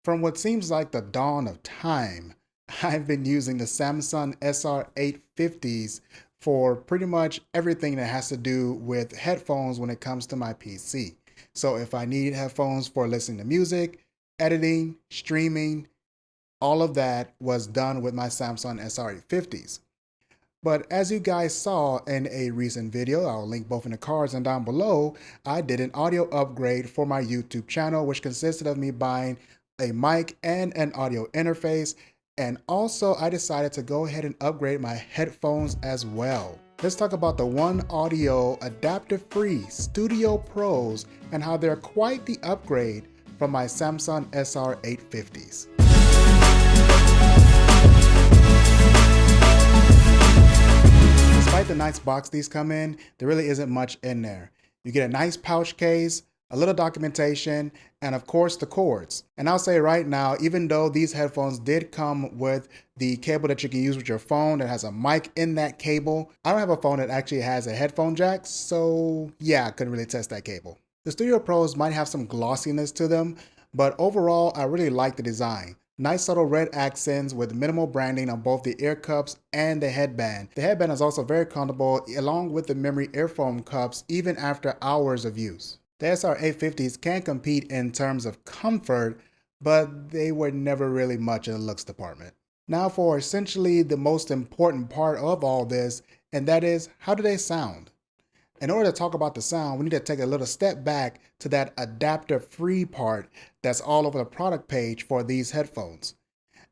From what seems like the dawn of time, I've been using the Samsung SR850s for pretty much everything that has to do with headphones when it comes to my PC. So if I need headphones for listening to music, editing, streaming, all of that was done with my Samsung SR850s. But as you guys saw in a recent video, I'll link both in the cards and down below, I did an audio upgrade for my YouTube channel, which consisted of me buying a mic and an audio interface. And also I decided to go ahead and upgrade my headphones as well. Let's talk about the OneOdio adapter-free Studio Pros and how they're quite the upgrade from my Samsung SR850s. Despite the nice box these come in, there really isn't much in there. You get a nice pouch case, a little documentation, and of course the cords. And I'll say right now, even though these headphones did come with the cable that you can use with your phone that has a mic in that cable, I don't have a phone that actually has a headphone jack, so yeah, I couldn't really test that cable. The Studio Pros might have some glossiness to them, but overall I really like the design. Nice subtle red accents with minimal branding on both the ear cups and the headband. The headband is also very comfortable along with the memory earphone cups even after hours of use. The SR850s can compete in terms of comfort, but they were never really much in the looks department. Now for essentially the most important part of all this, and that is, how do they sound? In order to talk about the sound, we need to take a little step back to that adapter-free part that's all over the product page for these headphones.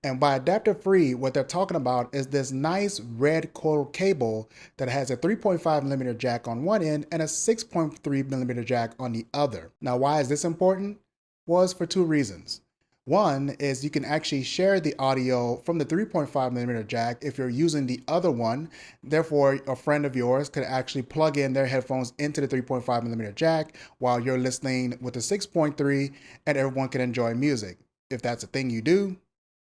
And by adapter-free, what they're talking about is this nice red coil cable that has a 3.5mm jack on one end and a 6.3mm jack on the other. Now, why is this important? Well, it's for two reasons. One is you can actually share the audio from the 3.5mm jack if you're using the other one. Therefore, a friend of yours could actually plug in their headphones into the 3.5mm jack while you're listening with the 6.3 and everyone can enjoy music. If that's a thing you do,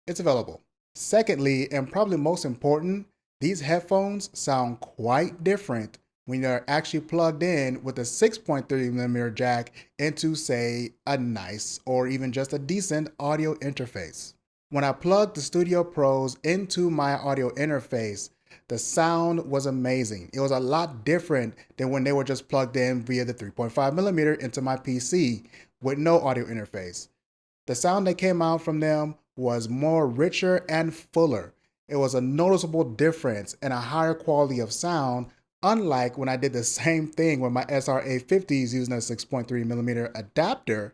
it's available. Secondly, and probably most important, these headphones sound quite different when they're actually plugged in with a 6.3mm jack into, say, a nice or even just a decent audio interface. When I plugged the Studio Pros into my audio interface, the sound was amazing. It was a lot different than when they were just plugged in via the 3.5mm into my PC with no audio interface. The sound that came out from them was more richer and fuller. It was a noticeable difference and a higher quality of sound, unlike when I did the same thing with my SR850s using a 6.3mm adapter.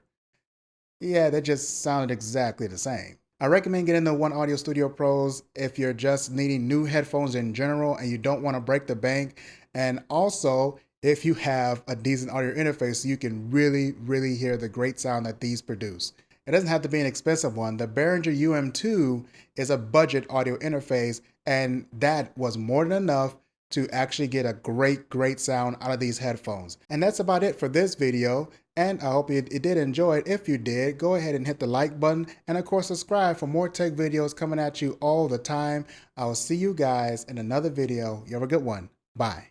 Yeah, that just sounded exactly the same. I recommend getting the OneOdio Studio Pros if you're just needing new headphones in general and you don't want to break the bank. And also, if you have a decent audio interface so you can really hear the great sound that these produce. It doesn't have to be an expensive one. The Behringer UM2 is a budget audio interface, and that was more than enough to actually get a great sound out of these headphones. And that's about it for this video. And I hope you did enjoy it. If you did, go ahead and hit the like button. And of course, subscribe for more tech videos coming at you all the time. I will see you guys in another video. You have a good one. Bye.